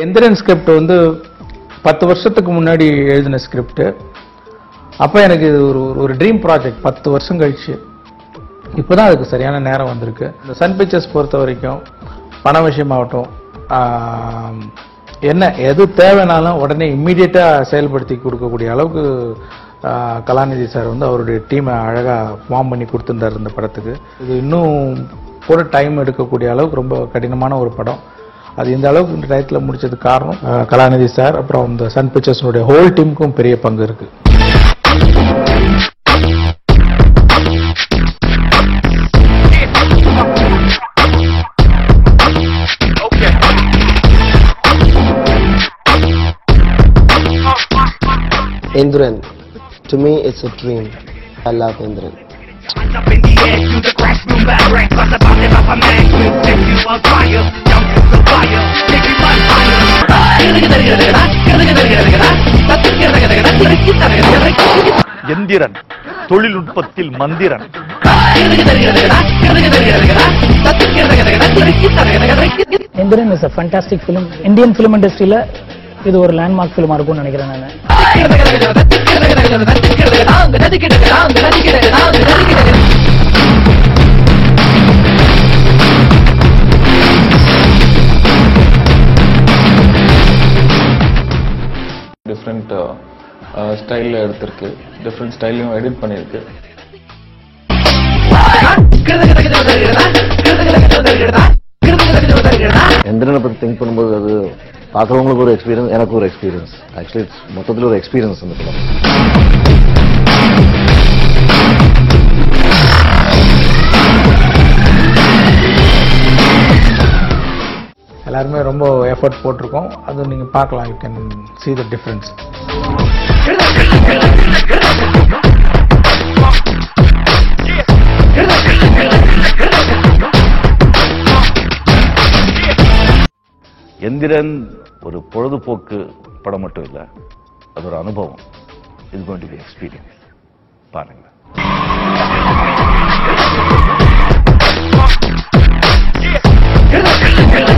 Enthiran script வந்து 10 வருஷத்துக்கு முன்னாடி எழுதின ஸ்கிரிப்ட். அப்போ எனக்கு இது ஒரு ட்ரீம் ப்ராஜெக்ட். 10 வருஷம் கழிச்சு இப்போதான் அதுக்கு சரியான நேரம் வந்திருக்கு. இந்த சன் பிக்சர்ஸ் பொறுத்த வரைக்கும் பண விஷயமாகட்டும், என்ன எது தேவைனாலும் உடனே இம்மீடியட்டாக செயல்படுத்தி கொடுக்கக்கூடிய அளவுக்கு கலாநிதி சார் வந்து அவருடைய டீமை அழகாக ஃபார்ம் பண்ணி கொடுத்துருந்தார் இந்த படத்துக்கு. இது இன்னும் கூட டைம் எடுக்கக்கூடிய அளவுக்கு ரொம்ப கடினமான ஒரு படம். அது இந்த அளவுக்கு இந்த டயத்தில் முடிச்சதுக்கு காரணம் கலாநிதி சார், அப்புறம் இந்த சன் பிக்சர்ஸுடைய ஹோல் டீமுக்கும் பெரிய பங்கு இருக்கு. Indran, to me it's a dream. I love Indran. Up in the air, through the cracks, boom, bang, bang, bust a bop, off a man, quick, take you on fire, jump to the fire, take you on fire. Enthiran தொழில்நுட்பத்தில் மந்திரன். Indran is a fantastic film. Indian film industry la இது ஒரு landmark ஃபிலிமா இருக்கும்னு நினைக்கிறேன் நான். Different ஸ்டைலில் எடுத்திருக்கு, different ஸ்டைலையும் edit பண்ணியிருக்கு. எந்திரனை பற்றி திங்க் பண்ணும்போது அது பார்க்குறவங்களுக்கு ஒரு எக்ஸ்பீரியன்ஸ், எனக்கு ஒரு எக்ஸ்பீரியன்ஸ். ஆக்சுவலி மொத்தத்தில் ஒரு எக்ஸ்பீரியன்ஸ் அந்த படம். எல்லாருமே ரொம்ப எஃபர்ட் போட்டிருக்கோம். அது நீங்க பார்க்கலாம். You can see the difference. Enthiran ஒரு பொழுதுபோக்கு படம் மட்டும் இல்லை, அது ஒரு அனுபவம். இது going to be experience. பாருங்க. Yeah.